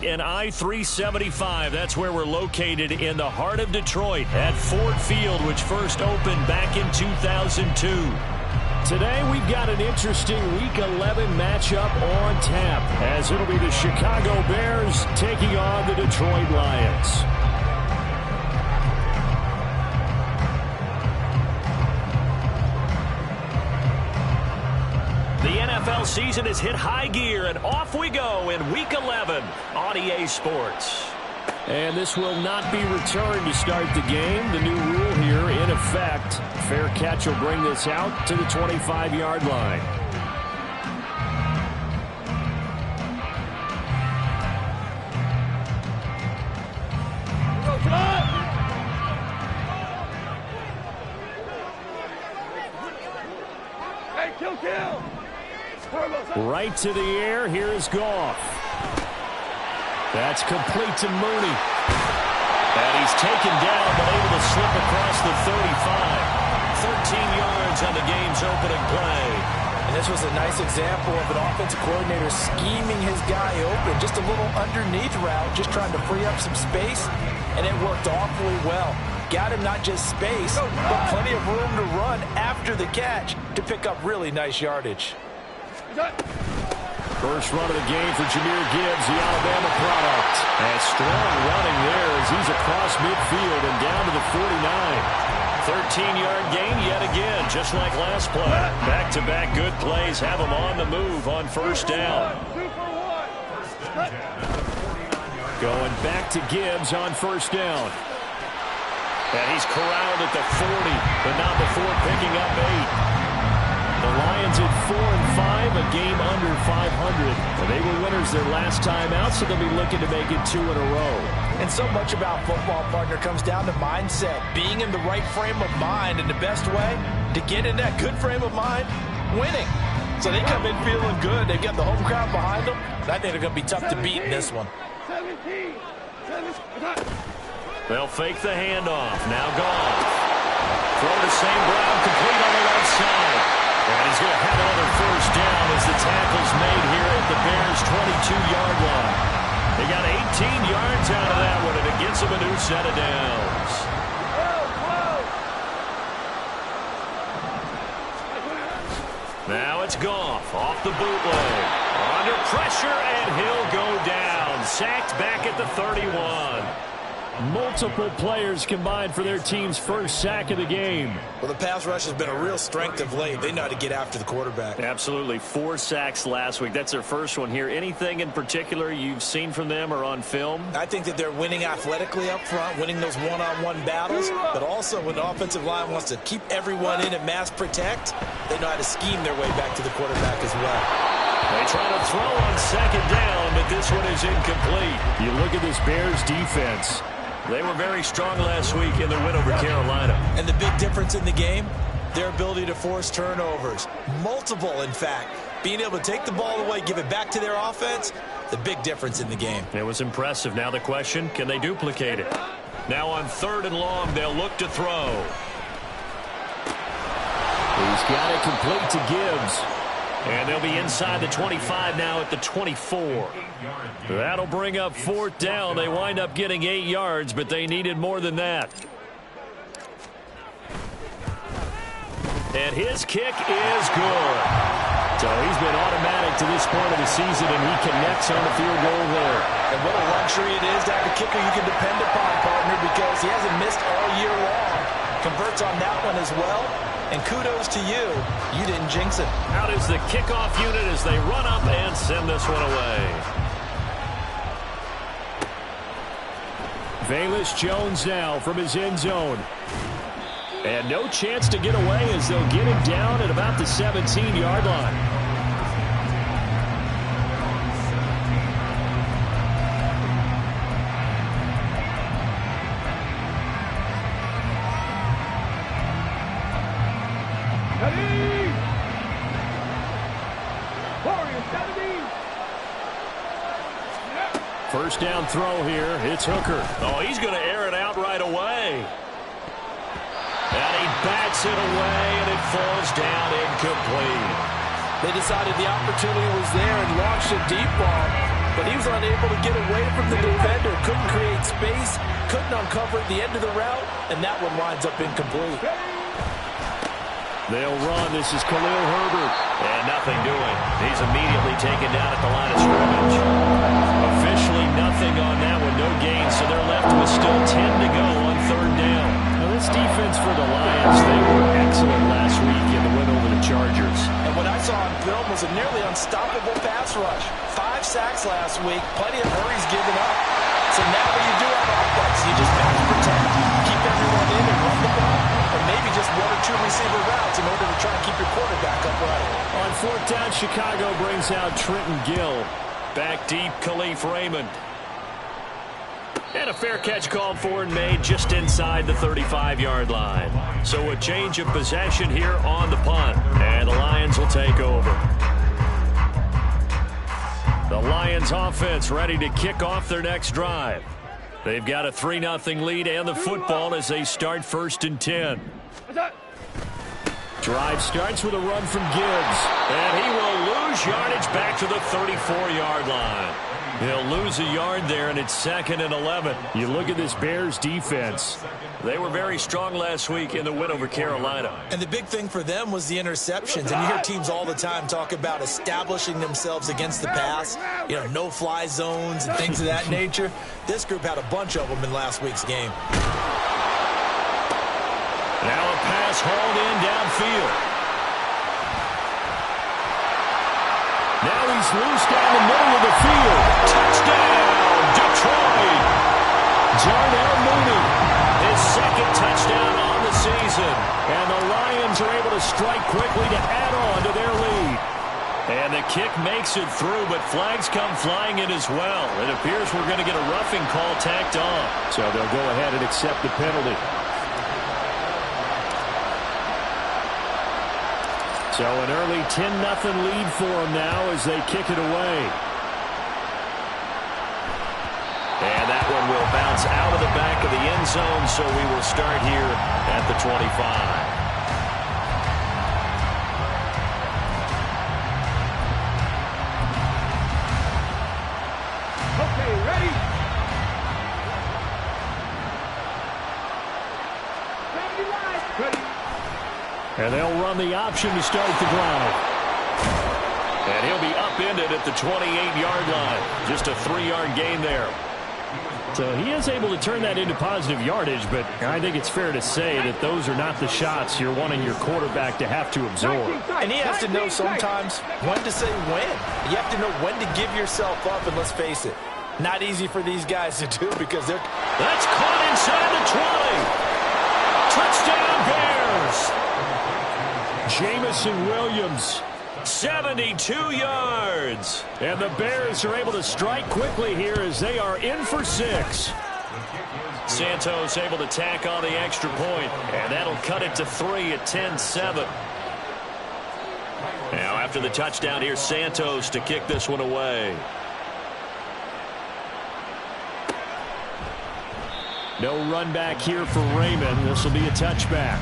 and I-375. That's where we're located in the heart of Detroit at Ford Field, which first opened back in 2002. Today we've got an interesting Week 11 matchup on tap, as it'll be the Chicago Bears taking on the Detroit Lions. The NFL season has hit high gear, and off we go in Week 11 on EA Sports. And this will not be returned to start the game. The new rule here in effect. Fair catch will bring this out to the 25-yard line. Hey, kill. Right to the air. Here is Goff. That's complete to Mooney. And he's taken down, but able to slip across the 35. 13 yards on the game's opening play. And this was a nice example of an offensive coordinator scheming his guy open. Just a little underneath route, just trying to free up some space. And it worked awfully well. Got him not just space, but plenty of room to run after the catch to pick up really nice yardage. First run of the game for Jahmyr Gibbs, the Alabama product. And strong running there as he's across midfield and down to the 49. 13-yard gain yet again, just like last play. Back-to-back good plays have him on the move on first down. Going back to Gibbs on first down. And he's corralled at the 40, but not before picking up 8. The Lions at 4-5, a game under 500. And they were winners their last time out, so they'll be looking to make it 2 in a row. And so much about football, partner, comes down to mindset. Being in the right frame of mind, and the best way to get in that good frame of mind, winning. So they come in feeling good. They've got the home crowd behind them. And I think they're going to be tough to beat in this one. They'll fake the handoff. Now gone. Throw to St. Brown, complete on the left side. And he's going to have another first down as the tackle's made here at the Bears' 22-yard line. They got 18 yards out of that one, and it gets them a new set of downs. Now it's Goff off the bootleg. Under pressure, and he'll go down. Sacked back at the 31. Multiple players combined for their team's first sack of the game. Well, the pass rush has been a real strength of late. They know how to get after the quarterback. Absolutely. 4 sacks last week. That's their first one here. Anything in particular you've seen from them or on film? I think that they're winning athletically up front, winning those one-on-one battles, but also when the offensive line wants to keep everyone in and mass protect, they know how to scheme their way back to the quarterback as well. They try to throw on second down, but this one is incomplete. You look at this Bears defense. They were very strong last week in the win over Carolina. And the big difference in the game, their ability to force turnovers. Multiple, in fact. Being able to take the ball away, give it back to their offense, the big difference in the game. It was impressive. Now the question, can they duplicate it? Now on 3rd and long, they'll look to throw. He's got it complete to Gibbs. And they'll be inside the 25 now at the 24. That'll bring up 4th down. They wind up getting 8 yards, but they needed more than that. And his kick is good. So he's been automatic to this point of the season, and he connects on the field goal there. And what a luxury it is to have a kicker you can depend upon, partner, because he hasn't missed all year long. Converts on that one as well. And kudos to you. You didn't jinx it. Out is the kickoff unit as they run up and send this one away. Velus Jones now from his end zone. And no chance to get away as they'll get him down at about the 17-yard line. First down throw here. It's Hooker. Oh, he's going to air it out right away. And he bats it away, and it falls down incomplete. They decided the opportunity was there and launched a deep ball. but he was unable to get away from the defender. Couldn't create space, couldn't uncover the end of the route, and that one winds up incomplete. They'll run. This is Khalil Herbert. And nothing doing. He's immediately taken down at the line of scrimmage. Officially nothing on that one. No gain, so they're left with still 10 to go on third down. Now this defense for the Lions, they were excellent last week in the win over the Chargers. And what I saw on film was a nearly unstoppable pass rush. 5 sacks last week. Plenty of hurries given up. So now what do you do on offense? You just match protect, keep everyone in and run the ball, or maybe just 1 or 2 receiver routes in order to try and keep your quarterback upright. On fourth down, Chicago brings out Trenton Gill. Back deep, Khalif Raymond. And a fair catch called for and made just inside the 35-yard line. So a change of possession here on the punt, and the Lions will take over. The Lions offense ready to kick off their next drive. They've got a 3-0 lead and the football as they start 1st and 10. Drive starts with a run from Gibbs. And he will lose yardage back to the 34-yard line. He'll lose a yard there, and it's 2nd and 11. You look at this Bears defense. They were very strong last week in the win over Carolina. And the big thing for them was the interceptions. And you hear teams all the time talk about establishing themselves against the pass, you know, no-fly zones and things of that nature. This group had a bunch of them in last week's game. Now a pass hauled in downfield. Now he's loose down the middle of the field. Touchdown, Detroit. Darnell Mooney, his 2nd touchdown on the season. And the Lions are able to strike quickly to add on to their lead. And the kick makes it through, but flags come flying in as well. It appears we're going to get a roughing call tacked on. So they'll go ahead and accept the penalty. So an early 10-0 lead for them now as they kick it away. And that one will bounce out of the back of the end zone, so we will start here at the 25. Okay, ready? Ready. And they'll run the option to start the drive. And he'll be upended at the 28-yard line. Just a 3-yard gain there. So he is able to turn that into positive yardage, but I think it's fair to say that those are not the shots you're wanting your quarterback to have to absorb. And he has to know sometimes when to say when. You have to know when to give yourself up, and let's face it, not easy for these guys to do because they're... That's caught inside the 20. Touchdown, Bears. Jamison Williams, 72 yards. And the Bears are able to strike quickly here as they are in for 6. Santos able to tack on the extra point, and that'll cut it to 3 at 10-7. Now after the touchdown, here's Santos to kick this one away. No run back here for Raymond. This will be a touchback.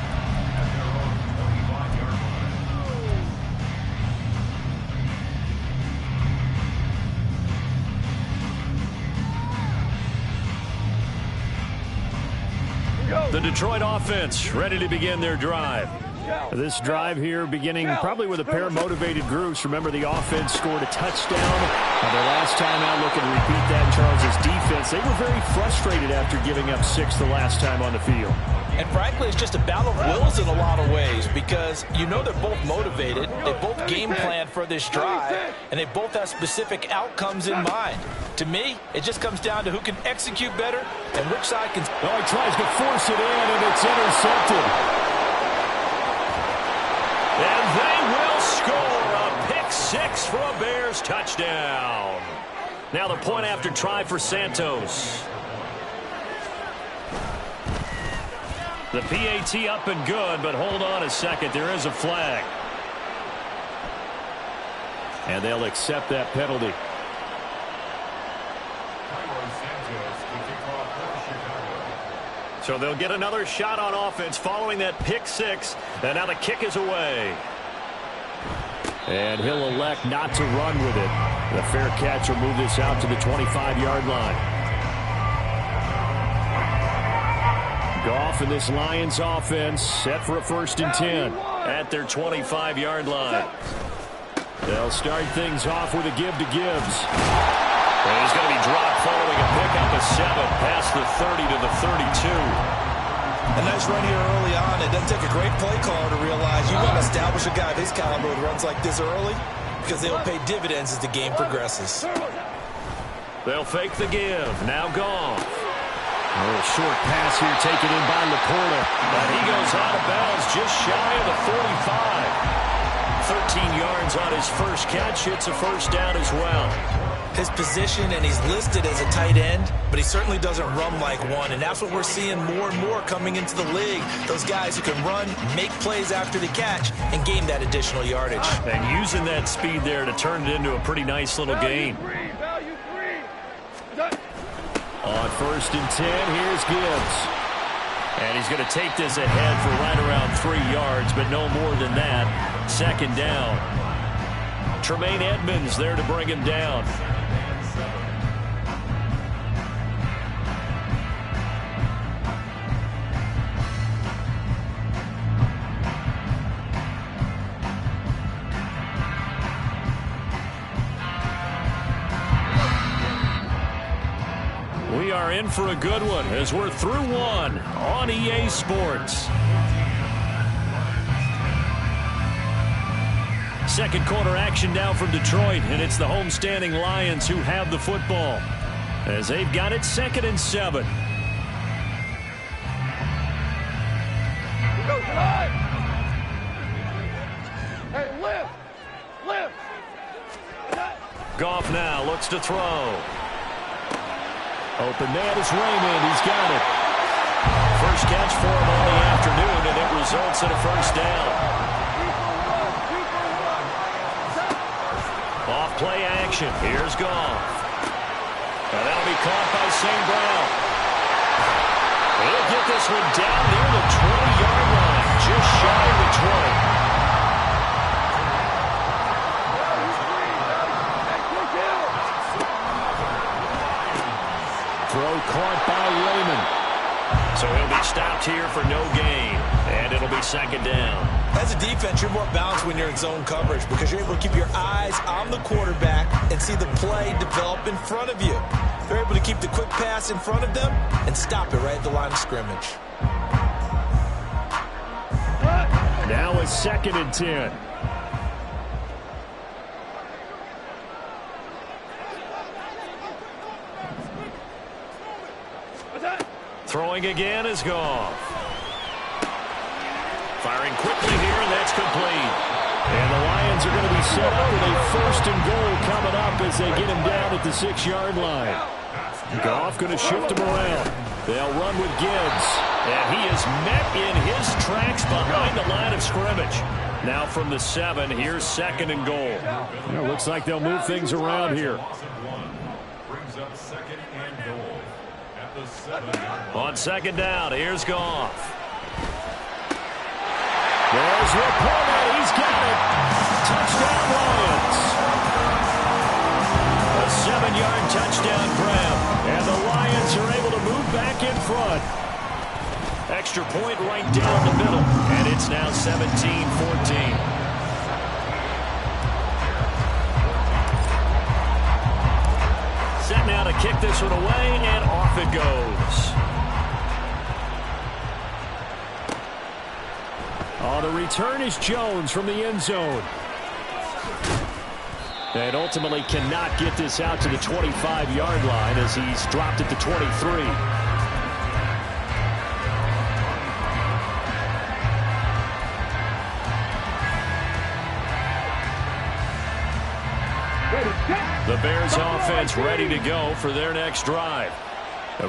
The Detroit offense ready to begin their drive. This drive here beginning probably with a pair of motivated groups. Remember, the offense scored a touchdown. Their last time out, looking to repeat that in Charles' defense. They were very frustrated after giving up 6 the last time on the field. And frankly, it's just a battle of wills in a lot of ways because you know they're both motivated. They both game plan for this drive, and they both have specific outcomes in mind. To me, it just comes down to who can execute better and which side can... Oh, he tries to force it in, and it's intercepted. And they will score a pick 6 for a Bears touchdown. Now the point after try for Santos. The PAT up and good, but hold on a second. There is a flag. And they'll accept that penalty. So they'll get another shot on offense following that pick 6. And now the kick is away. And he'll elect not to run with it. The fair catch will move this out to the 25-yard line. Goff and this Lions offense set for a 1st and 10 at their 25-yard line. They'll start things off with a give to Gibbs. And he's going to be dropped following a pickup of 7 past the 30 to the 32. A nice run here early on. It doesn't take a great play caller to realize you want to establish a guy of his caliber with runs like this early because they'll pay dividends as the game progresses. They'll fake the give. Now Goff. A little short pass here taken in by Laporta. But he goes out of bounds just shy of the 45. 13 yards on his first catch. It's a 1st down as well. His position, and he's listed as a tight end, but he certainly doesn't run like one, and that's what we're seeing more and more coming into the league. Those guys who can run, make plays after the catch, and gain that additional yardage. And using that speed there to turn it into a pretty nice little gain. On 1st and 10, here's Gibbs. And he's going to take this ahead for right around 3 yards, but no more than that. 2nd down. Tremaine Edmonds there to bring him down. We are in for a good one as we're through one on EA Sports. 2nd quarter action now from Detroit, and it's the homestanding Lions who have the football as they've got it 2nd and 7. Hey, lift! Goff now looks to throw. Open man is Raymond. He's got it. First catch for him on the afternoon, and it results in a 1st down. Off play action. Here's Goff. And that'll be caught by St. Brown. He'll get this one down near the 20-yard line, just shy of the 20. Throw caught by Raymond. So he'll be stopped here for no gain. And it'll be 2nd down. As a defense, you're more balanced when you're in zone coverage because you're able to keep your eyes on the quarterback and see the play develop in front of you. They're able to keep the quick pass in front of them and stop it right at the line of scrimmage. Now it's 2nd and 10. Throwing again is Goff. Firing quickly here, and that's complete. And the Lions are going to be set up with a 1st and goal coming up as they get him down at the 6-yard line. Goff going to shift him around. They'll run with Gibbs. And he is met in his tracks behind the line of scrimmage. Now from the 7, here's 2nd and goal. It looks like they'll move things around here. Brings up 2nd and goal. On 2nd down, here's Goff. There's Laporta. He's got it. Touchdown, Lions. A 7-yard touchdown grab. And the Lions are able to move back in front. Extra point right down the middle. And it's now 17-14. Set now to kick this one away, and off it goes. Oh, the return is Jones from the end zone. And ultimately cannot get this out to the 25-yard line as he's dropped at the 23. The Bears offense ready to go for their next drive.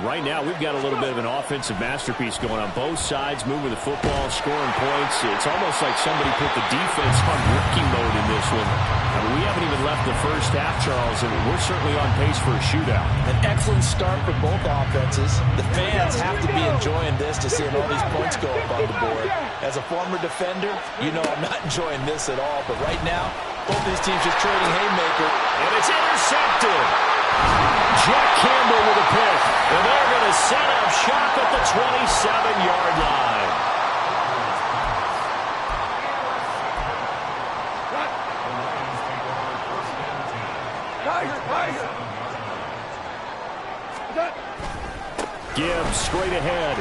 Right now, we've got a little bit of an offensive masterpiece going on both sides, moving the football, scoring points. It's almost like somebody put the defense on rookie mode in this one. I mean, we haven't even left the first half, Charles, and we're certainly on pace for a shootout. An excellent start for both offenses. The fans have to be enjoying this to seeing all these points go up on the board. As a former defender, you know I'm not enjoying this at all, but right now, Both these teams just trading haymaker. And it's intercepted. Jack Campbell with a pick. And they're going to set up shop at the 27-yard line. Gibbs straight ahead.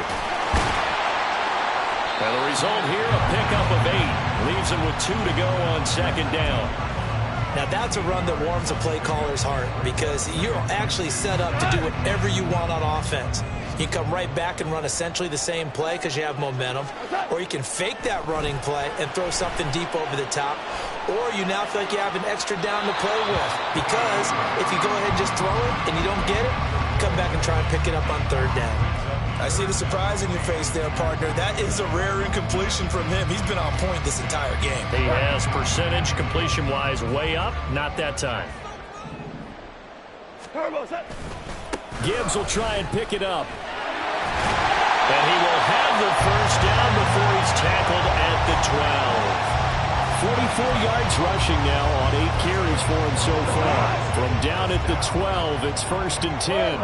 And the result here, a pickup of 8. Leaves him with 2 to go on second down. Now that's a run that warms a play caller's heart because you're actually set up to do whatever you want on offense. You can come right back and run essentially the same play because you have momentum, or you can fake that running play and throw something deep over the top, or you now feel like you have an extra down to play with because if you go ahead and just throw it and you don't get it, come back and try and pick it up on third down. I see the surprise in your face there, partner. That is a rare incompletion from him. He's been on point this entire game. He has percentage completion-wise way up. Not that time. Gibbs will try and pick it up. And he will have the first down before he's tackled at the 12. 44 yards rushing now on 8 carries for him so far. From down at the 12, it's 1st and 10.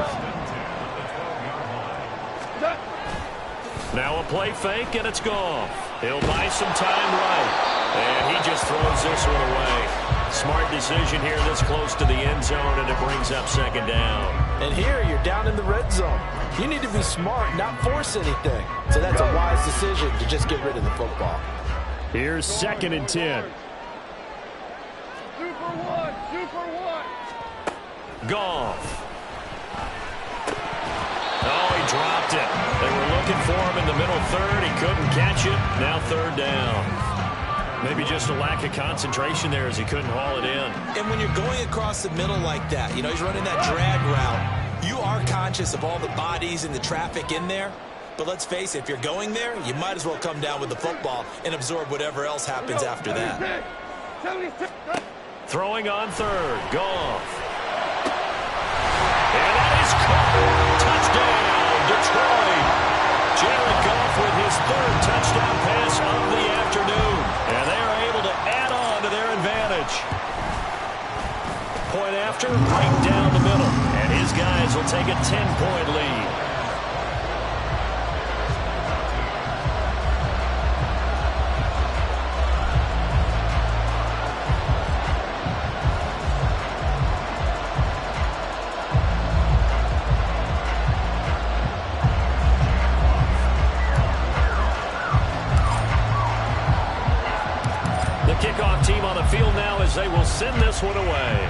Now a play fake, and it's gone. He'll buy some time right. And he just throws this one away. Smart decision here this close to the end zone, and it brings up second down. And here you're down in the red zone. You need to be smart, not force anything. So that's a wise decision to just get rid of the football. Here's 2nd and 10. Super one. Goff. Oh, he dropped it. They were looking for him in the middle third. He couldn't catch it. Now third down. Maybe just a lack of concentration there as he couldn't haul it in. And when you're going across the middle like that, you know, he's running that drag route, you are conscious of all the bodies and the traffic in there. But let's face it, if you're going there, you might as well come down with the football and absorb whatever else happens after that. Throwing on third. Goff. And that is caught. Touchdown, Detroit. Jared Goff with his 3rd touchdown pass of the afternoon. And they are able to add on to their advantage. Point after, right down the middle. And his guys will take a 10-point lead. Kickoff team on the field now as they will send this one away.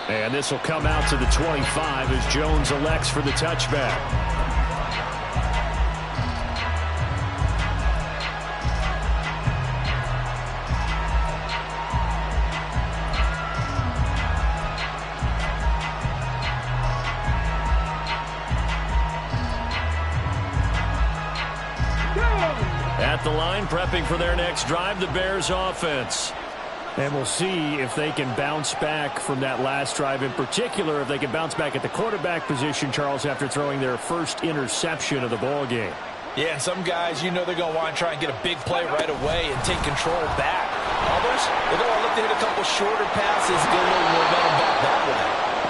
And this will come out to the 25 as Jones elects for the touchback. At the line, prepping for their next drive, the Bears offense. And we'll see if they can bounce back from that last drive. In particular, if they can bounce back at the quarterback position, Charles, after throwing their first interception of the ballgame. Yeah, and some guys, you know they're going to want to try and get a big play right away and take control back. Others, they're going to look to hit a couple shorter passes, get a little momentum back that way.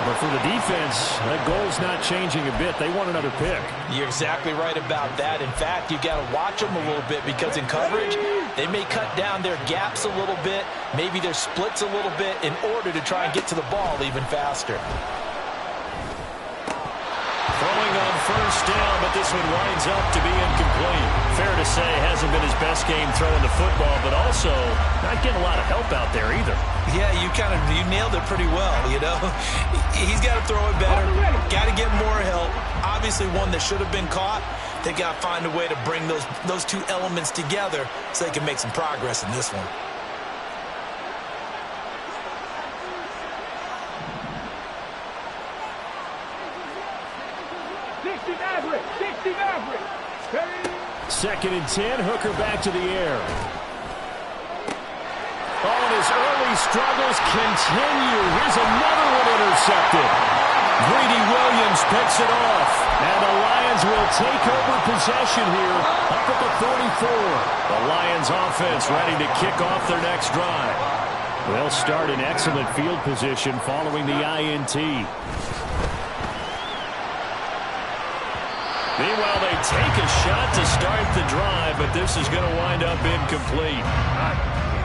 But for the defense, that goal's not changing a bit. They want another pick. You're exactly right about that. In fact, you got to watch them a little bit because in coverage, they may cut down their gaps a little bit, maybe their splits a little bit in order to try and get to the ball even faster. Throwing on first down, but this one winds up to be incomplete. Fair to say, hasn't been his best game throwing the football, but also not getting a lot of help out there either. Yeah, you nailed it pretty well, you know. He's got to throw it better, got to get more help. Obviously one that should have been caught. They got to find a way to bring those two elements together so they can make some progress in this one. Second and 10, Hooker back to the air. Oh, and his early struggles continue. Here's another one intercepted. Greedy Williams picks it off. And the Lions will take over possession here up at the 44. The Lions offense ready to kick off their next drive. They'll start in excellent field position following the INT. Meanwhile, they take a shot to start the drive, but this is going to wind up incomplete.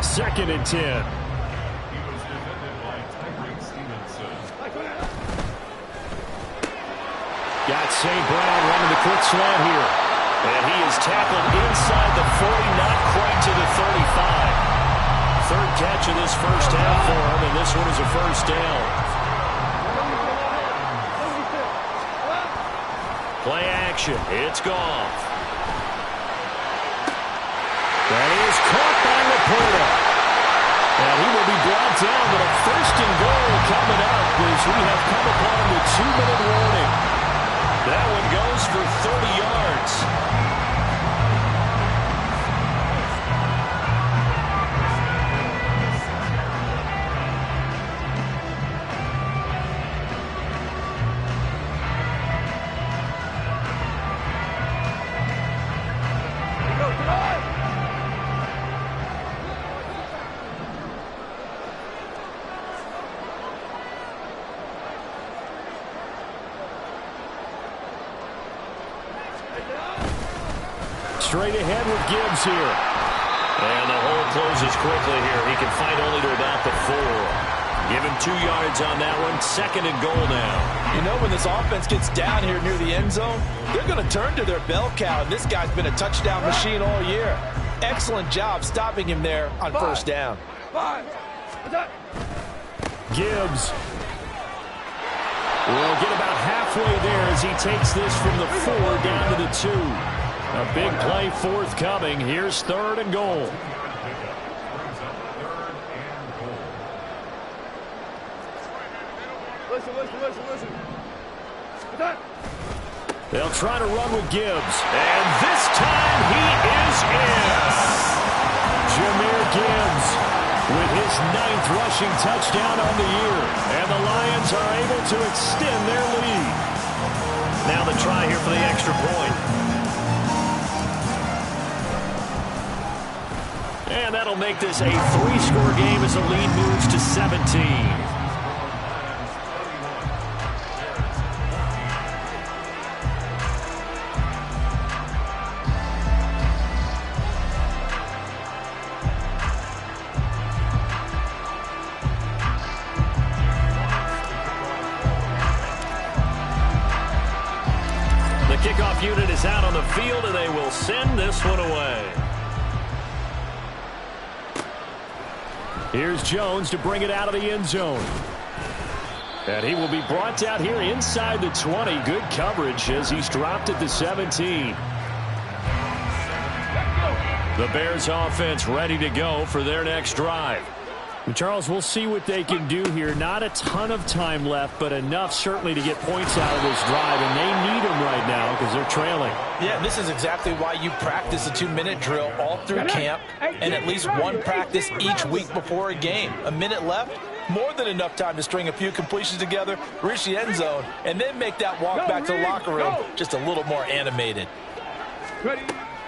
2nd and 10. Got St. Brown running the quick slant here. And he is tackled inside the 40, not quite to the 35. 3rd catch of this first half for him, and this one is a first down. Play action. It's Goff. That is caught by Laporta. And he will be brought down, but a 1st and goal coming up as we have come upon the 2-minute warning. That one goes for 30 yards. Straight ahead with Gibbs here. And the hole closes quickly here. He can fight only to about the 4. Give him 2 yards on that one. 2nd and goal now. You know, when this offense gets down here near the end zone, they're going to turn to their bell cow, and this guy's been a touchdown machine all year. Excellent job stopping him there on 1st down. Gibbs will get about halfway there as he takes this from the 4 down to the 2. A big play forthcoming. Here's 3rd and goal. Listen. They'll try to run with Gibbs. And this time he is in. Jahmyr Gibbs with his 9th rushing touchdown on the year. And the Lions are able to extend their lead. Now the try here for the extra point. And that'll make this a 3-score game as the lead moves to 17. The kickoff unit is out on the field, and they will send this one away. Here's Jones to bring it out of the end zone. And he will be brought down here inside the 20. Good coverage as he's dropped at the 17. The Bears offense ready to go for their next drive. And Charles, we'll see what they can do here. Not a ton of time left, but enough certainly to get points out of this drive. And they need them right now because they're trailing. Yeah, this is exactly why you practice a 2-minute drill all through camp and at least one practice each week before a game. A minute left, more than enough time to string a few completions together, reach the end zone, and then make that walk back to the locker room just a little more animated.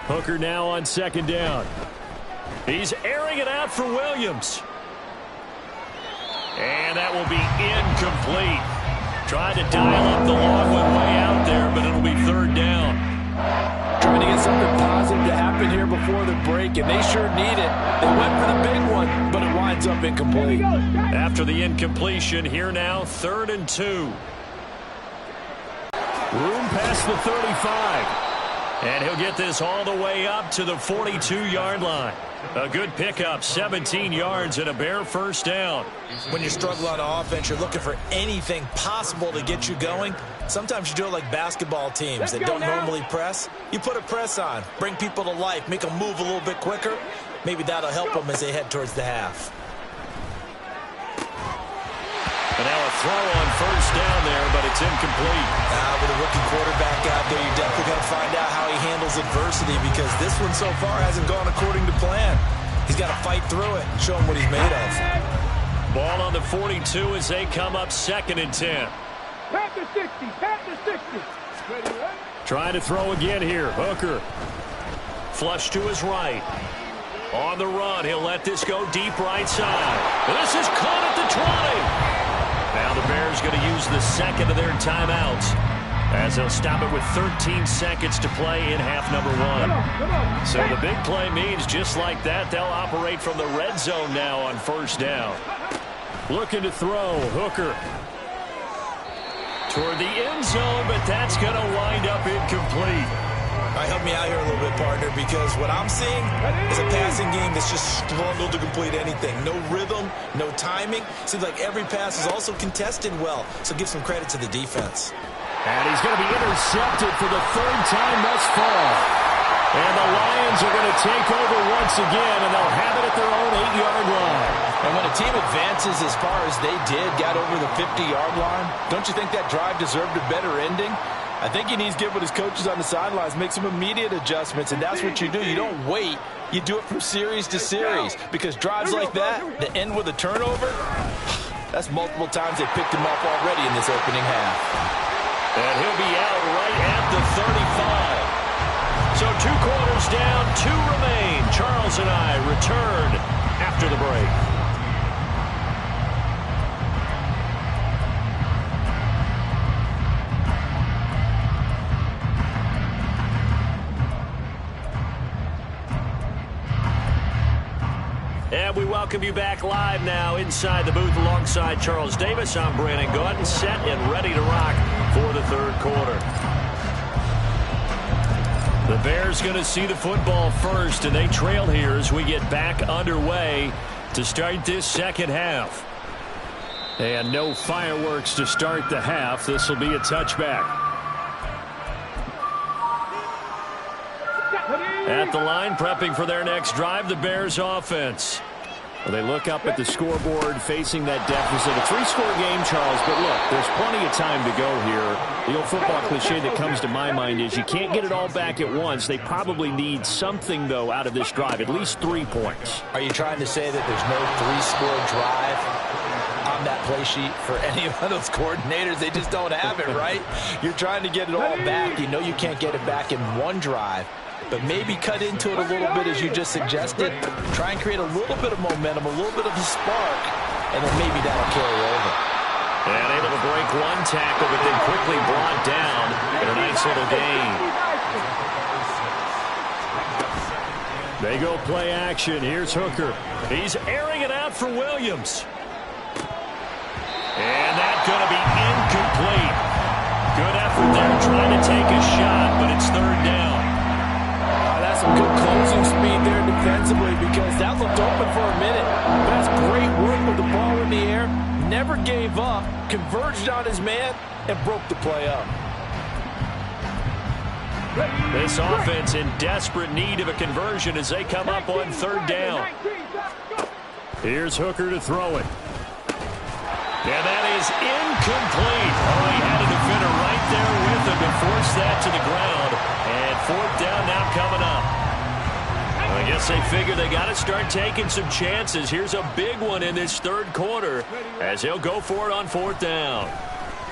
Hooker now on 2nd down. He's airing it out for Williams. And that will be incomplete. Tried to dial up the long one way out there, but it'll be 3rd down. Trying to get something positive to happen here before the break, and they sure need it. They went for the big one, but it winds up incomplete. After the incompletion, here now, 3rd and 2. Room past the 35. And he'll get this all the way up to the 42-yard line. A good pickup, 17 yards and a Bear 1st down. When you struggle on offense, you're looking for anything possible to get you going. Sometimes you do it like basketball teams that don't normally press. You put a press on, bring people to life, make them move a little bit quicker. Maybe that'll help them as they head towards the half. And now a throw on 1st down there, but it's incomplete. With a rookie quarterback out there, you're definitely going to find out how he handles adversity because this one so far hasn't gone according to plan. He's got to fight through it and show him what he's made of. Ball on the 42 as they come up 2nd and 10. Pat the 60. Pat the 60. Ready, right? Trying to throw again here. Hooker. Flush to his right. On the run, he'll let this go deep right side. And this is caught at the 20. Now the Bears going to use the second of their timeouts as they'll stop it with 13 seconds to play in half number one. So the big play means just like that, they'll operate from the red zone now on first down. Looking to throw. Hooker toward the end zone, but that's going to wind up incomplete. All right, help me out here a little bit, partner, because what I'm seeing is a passing game that's just struggled to complete anything. No rhythm, no timing. Seems like every pass is also contested well, so give some credit to the defense. And he's going to be intercepted for the third time thus far. And the Lions are going to take over once again, and they'll have it at their own 8-yard line. And when a team advances as far as they did, got over the 50-yard line, don't you think that drive deserved a better ending? I think he needs to get with his coaches on the sidelines, make some immediate adjustments, and that's what you do. You don't wait. You do it from series to series, because drives like that end with a turnover, that's multiple times they picked him off already in this opening half. And he'll be out right at the 35. So 2 quarters down, 2 remain. Charles and I return after the break. And we welcome you back live now inside the booth alongside Charles Davis. I'm Brandon Gaudin, set and ready to rock for the third quarter. The Bears going to see the football first, and they trail here as we get back underway to start this second half. And no fireworks to start the half. This will be a touchback. At the line, prepping for their next drive, the Bears offense. Well, they look up at the scoreboard facing that deficit. A 3-score game, Charles, but look, there's plenty of time to go here. The old football cliche that comes to my mind is you can't get it all back at once. They probably need something, though, out of this drive, at least 3 points. Are you trying to say that there's no 3-score drive on that play sheet for any of those coordinators? They just don't have it, right? You're trying to get it all back. You know you can't get it back in one drive. But maybe cut into it a little bit, as you just suggested. Try and create a little bit of momentum, a little bit of a spark, and then maybe that'll carry over. And able to break one tackle, but then quickly brought down in a nice little gain. They go play action. Here's Hooker. He's airing it out for Williams. And that's going to be incomplete. Good effort there trying to take a shot, but it's third down. That's some good closing speed there defensively, because that looked open for a minute. But that's great work with the ball in the air. Never gave up, converged on his man, and broke the play up. This offense in desperate need of a conversion as they come up on third down. Here's Hooker to throw it. And that is incomplete. Oh, he had a defender right there with him to force that to the ground. And fourth down now coming up. Well, I guess they figure they got to start taking some chances. Here's a big one in this third quarter as he'll go for it on fourth down.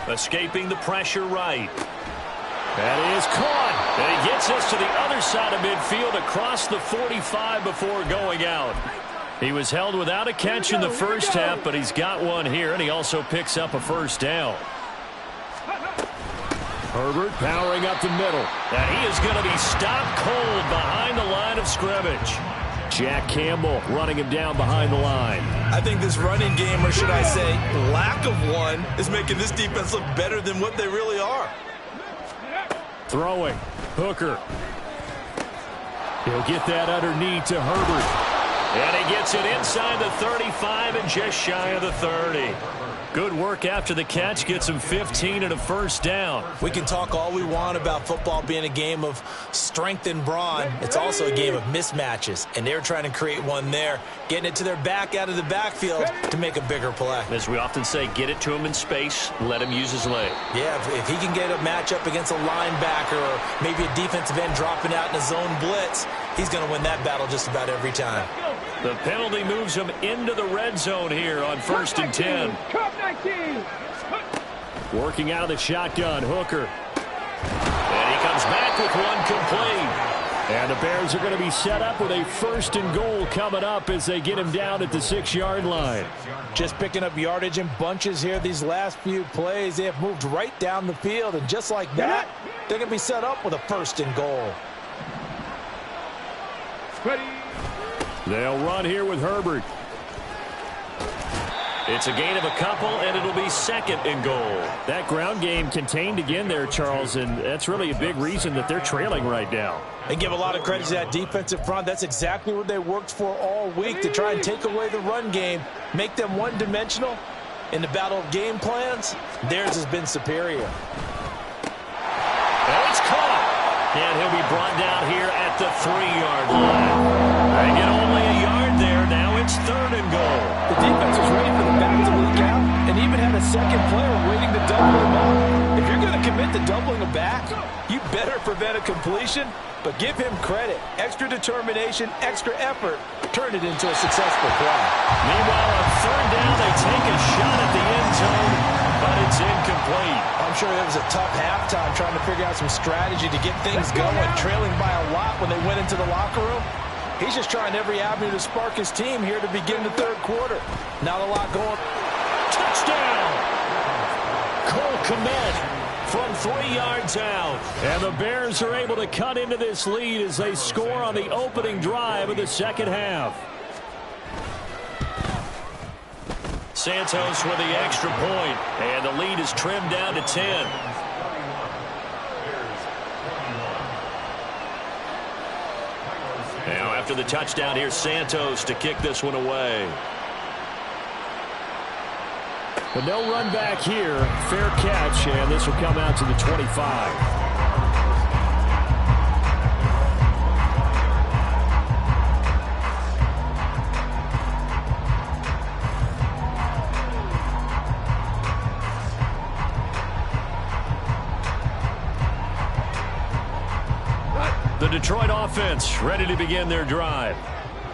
Escaping the pressure right. That is caught. And he gets us to the other side of midfield across the 45 before going out. He was held without a catch in the first half, but he's got one here, and he also picks up a first down. Herbert powering up the middle. And he is going to be stopped cold behind the line of scrimmage. Jack Campbell running him down behind the line. I think this running game, or should I say lack of one, is making this defense look better than what they really are. Throwing. Hooker. He'll get that underneath to Herbert. And he gets it inside the 35 and just shy of the 30. Good work after the catch. Gets him 15 and a first down. We can talk all we want about football being a game of strength and brawn. It's also a game of mismatches, and they're trying to create one there, getting it to their back out of the backfield to make a bigger play. As we often say, get it to him in space, let him use his leg. Yeah, if he can get a matchup against a linebacker or maybe a defensive end dropping out in a zone blitz, he's going to win that battle just about every time. The penalty moves him into the red zone here on 1st and 10. Working out of the shotgun, Hooker. And he comes back with one complete. And the Bears are going to be set up with a 1st and goal coming up as they get him down at the 6-yard line. Just picking up yardage in bunches here these last few plays. They have moved right down the field, and just like that, they're going to be set up with a 1st and goal. They'll run here with Herbert. It's a gain of a couple, and it'll be 2nd and goal. That ground game contained again there, Charles, and that's really a big reason that they're trailing right now. And give a lot of credit to that defensive front. That's exactly what they worked for all week, to try and take away the run game, make them one-dimensional. In the battle of game plans, theirs has been superior. And it's caught. And he'll be brought down here at the 3-yard line. They get only a yard there. Now it's 3rd and goal. The defense was ready for the back-to-week out and even had a second player waiting to double him up. If you're going to commit to doubling a back, you better prevent a completion, but give him credit. Extra determination, extra effort, turn it into a successful play. Meanwhile, on 3rd down, they take a shot at the end zone, but it's incomplete. I'm sure it was a tough halftime trying to figure out some strategy to get things going, trailing by a lot when they went into the locker room. He's just trying every avenue to spark his team here to begin the 3rd quarter. Not a lot going. Touchdown! Cole Kmet from 3 yards out. And the Bears are able to cut into this lead as they score on the opening drive of the 2nd half. Santos with the extra point, and the lead is trimmed down to 10. Now after the touchdown, here's Santos to kick this one away. But no run back here. Fair catch, and this will come out to the 25. The Detroit offense ready to begin their drive.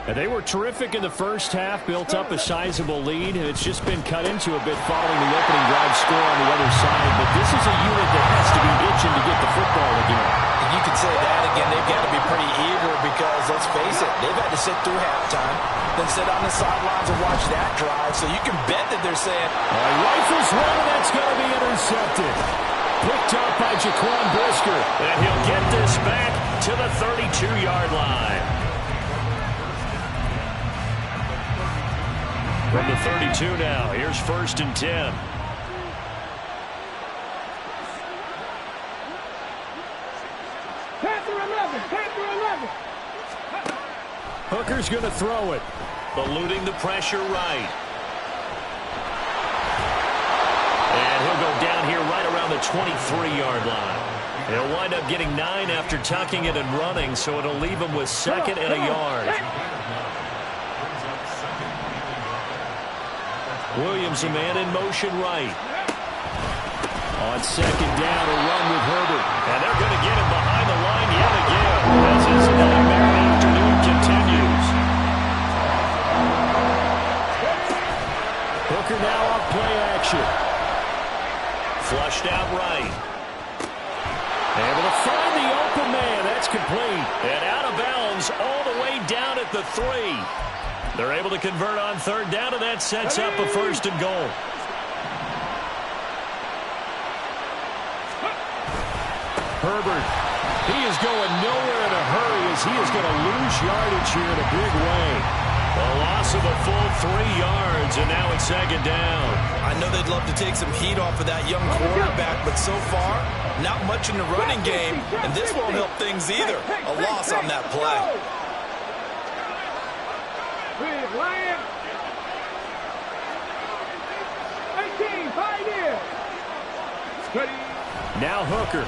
And they were terrific in the first half, built up a sizable lead, and it's just been cut into a bit following the opening drive score on the other side. But this is a unit that has to be itching to get the football again. And you can say that again. They've got to be pretty eager because, let's face it, they've had to sit through halftime, then sit on the sidelines and watch that drive. So you can bet that they're saying, rifles one, and that's going to be intercepted. Picked up by Jaquan Brisker, and he'll get this back to the 32-yard line. From the 32 now, here's 1st and 10. Hooker's going to throw it. Eluding the pressure right. And he'll go down here right around the 23-yard line. He'll wind up getting 9 after tucking it and running, so it'll leave him with 2nd and a yard. Williams, a man in motion right. On 2nd down, a run with Herbert. And they're going to get him behind the line yet again as his nightmare afternoon continues. Hooker now off play action. Flushed out right. Able to find the open man. That's complete. And out of bounds all the way down at the 3. They're able to convert on 3rd down, and that sets up a 1st and goal. Herbert, he is going nowhere in a hurry as he is going to lose yardage here in a big way. A loss of a full 3 yards, and now it's 2nd down. I know they'd love to take some heat off of that young quarterback, but so far, not much in the running game, and this won't help things either. A loss on that play. Lion. 18, 5 years. Now Hooker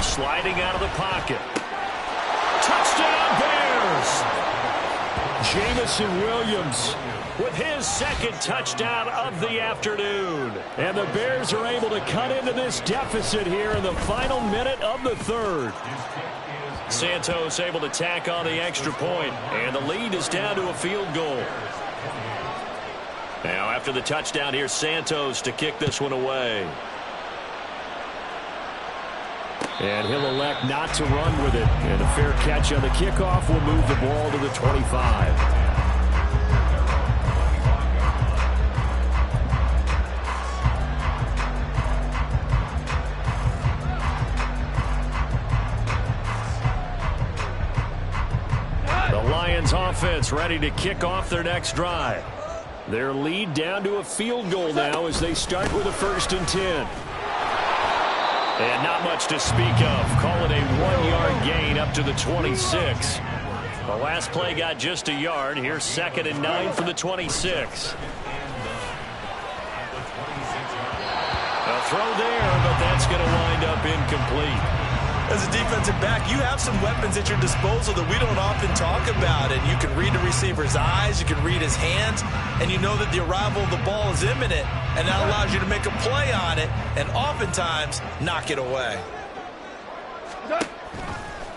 sliding out of the pocket. Touchdown Bears! Jamison Williams with his 2nd touchdown of the afternoon. And the Bears are able to cut into this deficit here in the final minute of the 3rd. Santos able to tack on the extra point, and the lead is down to a field goal. Now after the touchdown, here's Santos to kick this one away. And he'll elect not to run with it. And a fair catch on the kickoff will move the ball to the 25. Offense ready to kick off their next drive. Their lead down to a field goal now as they start with a 1st and 10. And not much to speak of. Call it a 1-yard gain up to the 26. The last play got just a yard. Here's 2nd and 9 from the 26. A throw there, but that's going to wind up incomplete. As a defensive back, you have some weapons at your disposal that we don't often talk about. And you can read the receiver's eyes, you can read his hands, and you know that the arrival of the ball is imminent, and that allows you to make a play on it and oftentimes knock it away.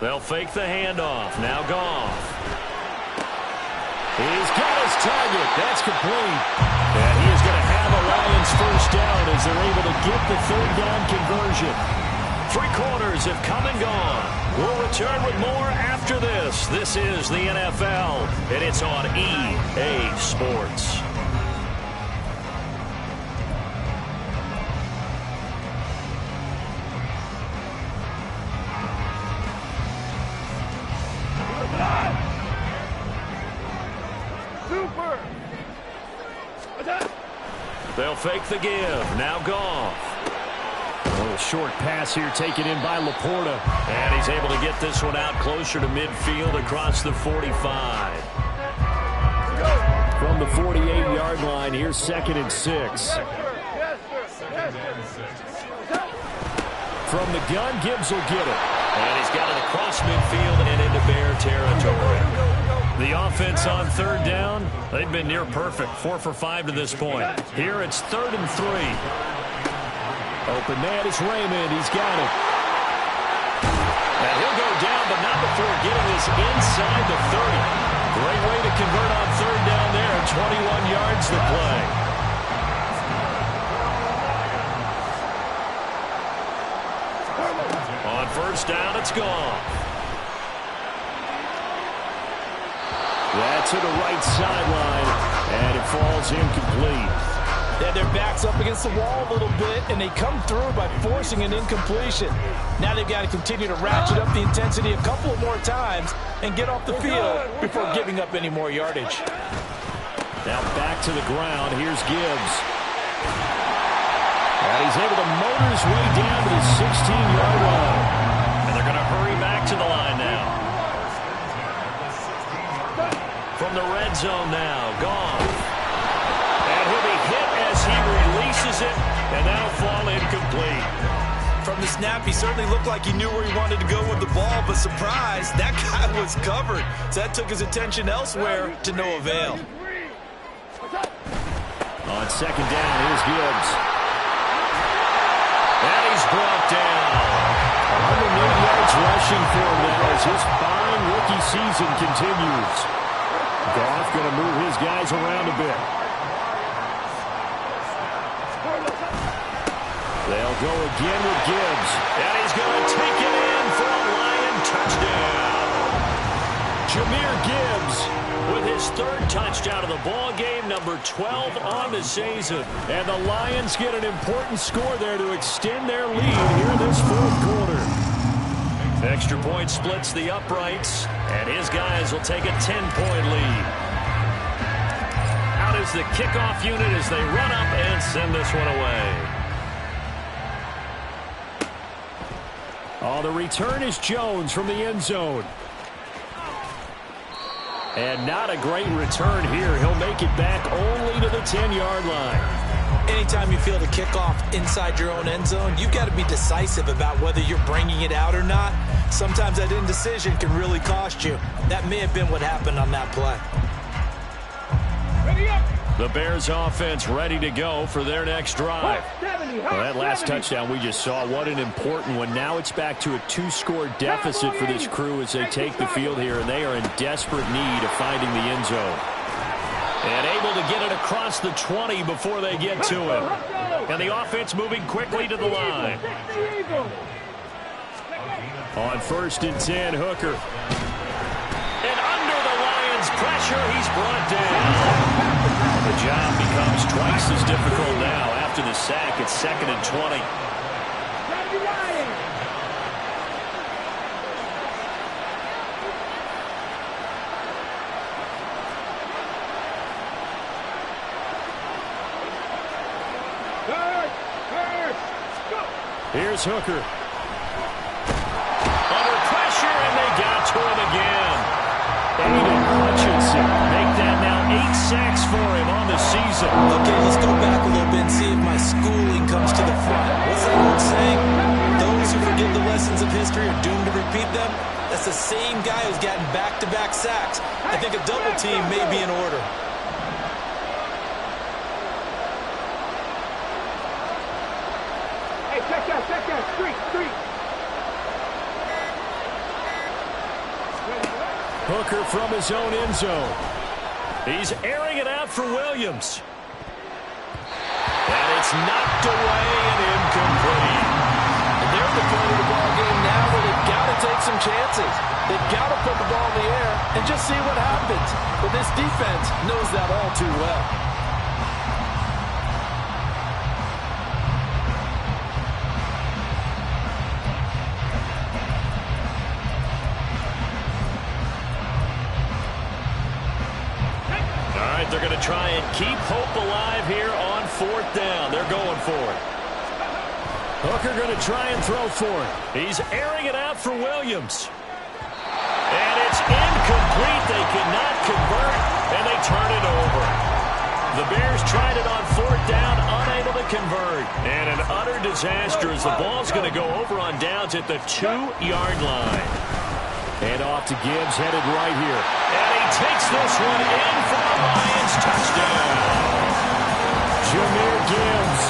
They'll fake the handoff. Now Goff. He's got his target. That's complete. And he is going to have a Lions 1st down as they're able to get the 3rd down conversion. 3 quarters have come and gone. We'll return with more after this. This is the NFL, and it's on EA Sports. Super. They'll fake the give. Now Goff. A little short pass here taken in by Laporta. And he's able to get this one out closer to midfield across the 45. From the 48-yard line, here's 2nd and 6. From the gun, Gibbs will get it. And he's got it across midfield and into Bear territory. The offense on 3rd down, they've been near perfect. 4 for 5 to this point. Here it's 3rd and 3. Open man is Raymond. He's got it. And he'll go down, but not before getting this inside the 30. Great way to convert on 3rd down there. 21 yards to play. On 1st down, it's gone. That's to the right sideline, and it falls incomplete. Yeah, their back's up against the wall a little bit, and they come through by forcing an incompletion. Now they've got to continue to ratchet up the intensity a couple of more times and get off the field before giving up any more yardage. Now back to the ground. Here's Gibbs. And he's able to motor his way down to the 16-yard line. And they're going to hurry back to the line now. From the red zone now, Goff. And he'll be hit as he releases it, and that'll fall incomplete. From the snap, he certainly looked like he knew where he wanted to go with the ball, but surprise, that guy was covered. So that took his attention elsewhere to no avail. On 2nd down, here's Gibbs. And he's brought down. 108 yards rushing for him now as his fine rookie season continues. Goff going to move his guys around a bit. They'll go again with Gibbs. And he's going to take it in for a Lion touchdown. Jahmyr Gibbs with his 3rd touchdown of the ball game, number 12 on the season. And the Lions get an important score there to extend their lead here in this 4th quarter. Extra point splits the uprights, and his guys will take a 10-point lead. Out is the kickoff unit as they run up and send this one away. Oh, the return is Jones from the end zone. And not a great return here. He'll make it back only to the 10-yard line. Anytime you feel the kickoff inside your own end zone, you've got to be decisive about whether you're bringing it out or not. Sometimes that indecision can really cost you. That may have been what happened on that play. Ready up. The Bears offense ready to go for their next drive. Well, that last touchdown we just saw, what an important one. Now it's back to a 2-score deficit for this crew as they take the field here, and they are in desperate need of finding the end zone. And able to get it across the 20 before they get to him. And the offense moving quickly to the line. On 1st and 10, Hooker. And under the Lions' pressure, he's brought down. The job becomes twice as difficult now. After the sack, it's 2nd and 20. Here's Hooker. Under pressure, and they got to him again. Aiden Hutchinson make that now 8 sacks for him on the season. Okay, let's go back a little bit and see if my schooling comes to the front. What's that old saying? Those who forget the lessons of history are doomed to repeat them. That's the same guy who's gotten back-to-back sacks. I think a double team may be in order. Check that, street. Hooker from his own end zone. He's airing it out for Williams. And it's knocked away and incomplete. And they're the point of the ball game now where they've got to take some chances. They've got to put the ball in the air and just see what happens. But this defense knows that all too well. They're going to try and keep hope alive here on 4th down. They're going for it. Hooker going to try and throw for it. He's airing it out for Williams. And it's incomplete. They cannot convert, and they turn it over. The Bears tried it on 4th down, unable to convert. And an utter disaster as the ball's going to go over on downs at the 2-yard line. And off to Gibbs, headed right here. And he takes this one in for the Lions touchdown. Jahmyr Gibbs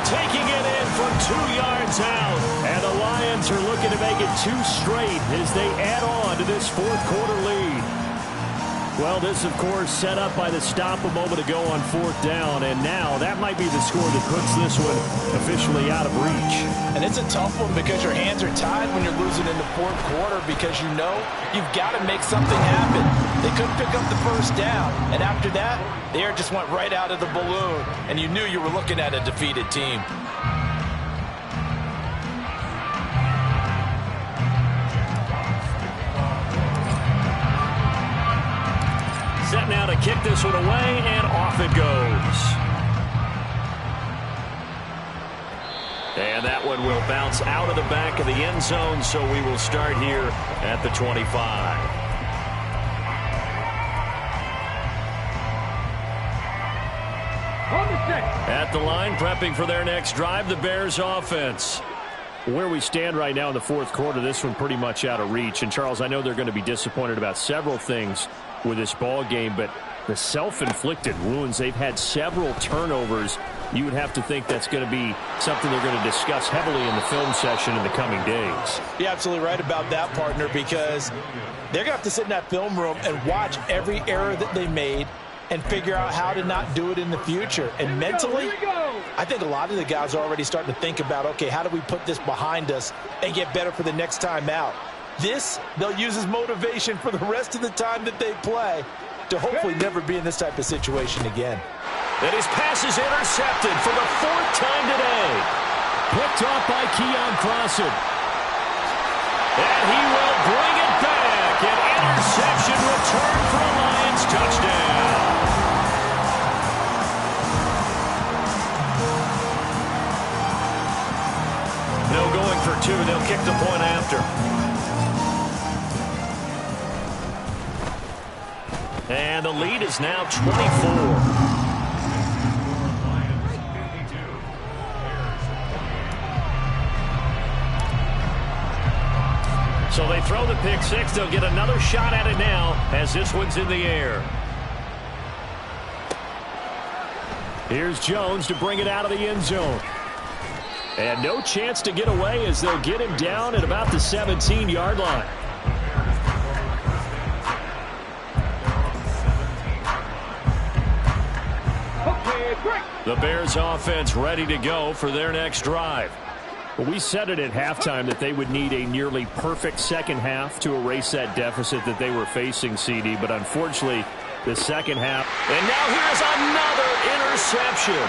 taking it in from 2 yards out. And the Lions are looking to make it 2 straight as they add on to this 4th quarter lead. Well, this, of course, set up by the stop a moment ago on 4th down. And now that might be the score that puts this one officially out of reach. And it's a tough one because your hands are tied when you're losing in the 4th quarter because you know you've got to make something happen. They couldn't pick up the 1st down. And after that, the air just went right out of the balloon. And you knew you were looking at a defeated team. Set now to kick this one away, and off it goes. And that one will bounce out of the back of the end zone, so we will start here at the 25. At the line, prepping for their next drive, the Bears offense. Where we stand right now in the 4th quarter, this one pretty much out of reach. And, Charles, I know they're going to be disappointed about several things with this ball game, but the self-inflicted wounds, they've had several turnovers. You would have to think that's going to be something they're going to discuss heavily in the film session in the coming days. You're absolutely right about that, partner, because they're going to have to sit in that film room and watch every error that they made and figure out how to not do it in the future. And mentally, I think a lot of the guys are already starting to think about, okay, how do we put this behind us and get better for the next time out? This, they'll use as motivation for the rest of the time that they play to hopefully never be in this type of situation again. And his pass is intercepted for the 4th time today. Picked off by Keon Crossan. And he will bring it back. An interception return for a Lions touchdown. No going for 2. They'll kick the point after. And the lead is now 24. So they throw the pick 6. They'll get another shot at it now as this one's in the air. Here's Jones to bring it out of the end zone. And no chance to get away as they'll get him down at about the 17-yard line. The Bears offense ready to go for their next drive. Well, we said it at halftime that they would need a nearly perfect second half to erase that deficit that they were facing, CD. But unfortunately, the second half. And now here's another interception.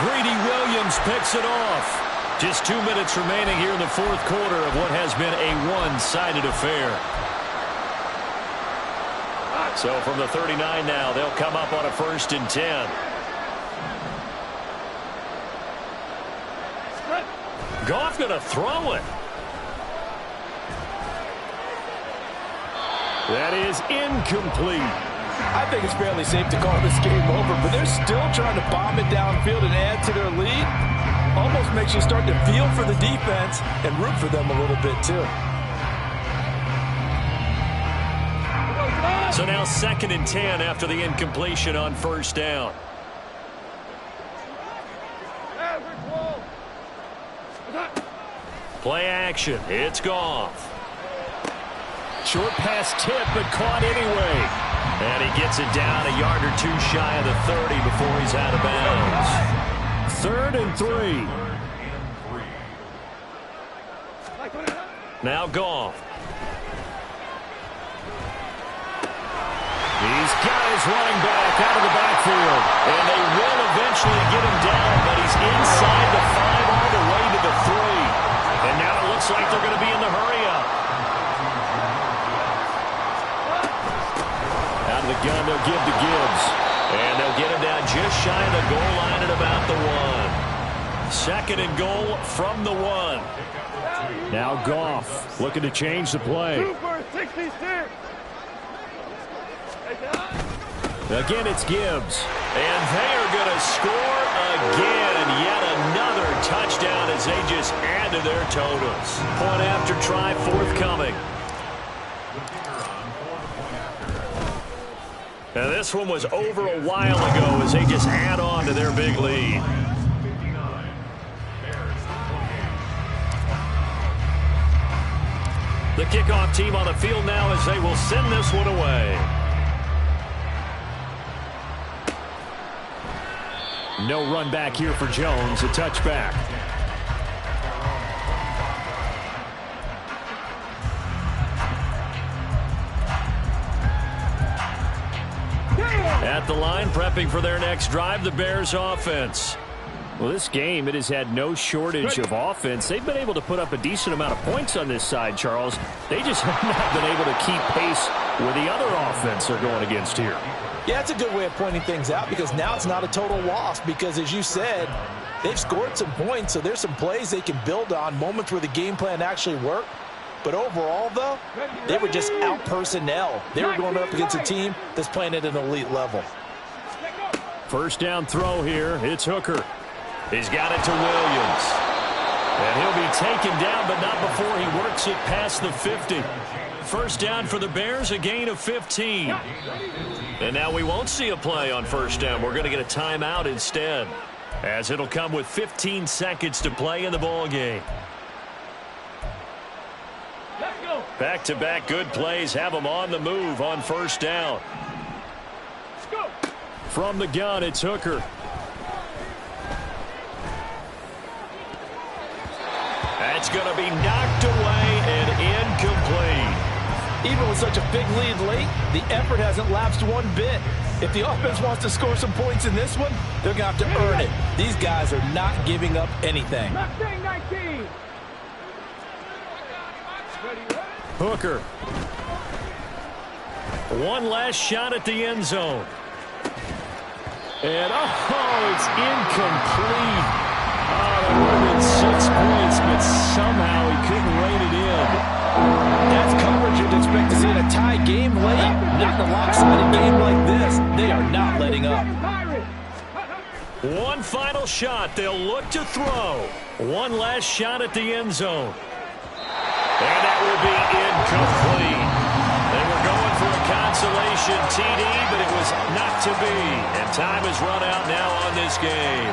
Greedy Williams picks it off. Just 2 minutes remaining here in the fourth quarter of what has been a one-sided affair. So from the 39 now, they'll come up on a 1st and 10. Goff going to throw it. That is incomplete. I think it's fairly safe to call this game over, but they're still trying to bomb it downfield and add to their lead. Almost makes you start to feel for the defense and root for them a little bit too. So now 2nd and 10 after the incompletion on 1st down. Play action. It's Goff. Short pass tip, but caught anyway. And he gets it down a yard or two shy of the 30 before he's out of bounds. 3rd and 3. Now Goff. He's got his running back out of the backfield. And they will eventually get him down, but he's inside the 5 all the way to the 3. And now it looks like they're going to be in the hurry-up. Out of the gun, they'll give to Gibbs. And they'll get him down just shy of the goal line at about the 1. 2nd and goal from the 1. Now Goff looking to change the play. Again, it's Gibbs. And they are going to score again. Yet another touchdown as they just add to their totals. Point after try forthcoming. Now this one was over a while ago as they just add on to their big lead. The kickoff team on the field now as they will send this one away. No run back here for Jones. A touchback. At the line, prepping for their next drive, the Bears offense. Well, this game, it has had no shortage of offense. They've been able to put up a decent amount of points on this side, Charles. They just have not been able to keep pace with the other offense they're going against here. Yeah, it's a good way of pointing things out because now it's not a total loss because, as you said, they've scored some points, so there's some plays they can build on, moments where the game plan actually worked. But overall, though, they were just out-personnel. They were going up against a team that's playing at an elite level. 1st down throw here. It's Hooker. He's got it to Williams. And he'll be taken down, but not before he works it past the 50. 1st down for the Bears, a gain of 15. And now we won't see a play on 1st down. We're going to get a timeout instead, as it'll come with 15 seconds to play in the ball game. Back-to-back good plays have them on the move on 1st down. From the gun, it's Hooker. That's going to be knocked away and incomplete. Even with such a big lead late, the effort hasn't lapsed one bit. If the offense wants to score some points in this one, they're going to have to earn it. These guys are not giving up anything. Hooker. One last shot at the end zone. And, it's incomplete. That would have been 6 points, but somehow he couldn't rein it in. That's coverage you'd expect to see in a tie game late. Not in a lopsided game like this. They are not letting up. One final shot. They'll look to throw. One last shot at the end zone. And that will be incomplete. They were going for a consolation TD, but it was not to be. And time has run out now on this game.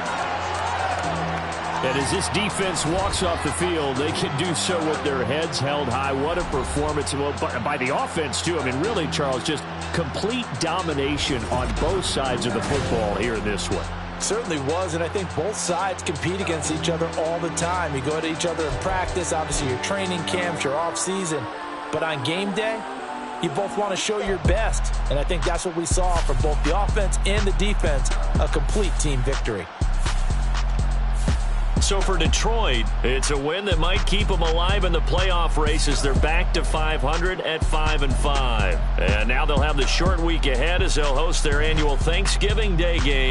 And as this defense walks off the field, they can do so with their heads held high. What a performance by the offense, too. I mean, really, Charles, just complete domination on both sides of the football here in this one. Certainly was, and I think both sides compete against each other all the time. You go to each other in practice, obviously your training camps, your off-season. But on game day, you both want to show your best. And I think that's what we saw from both the offense and the defense, a complete team victory. So for Detroit, it's a win that might keep them alive in the playoff race as they're back to 500 at 5-5. And now they'll have the short week ahead as they'll host their annual Thanksgiving Day game.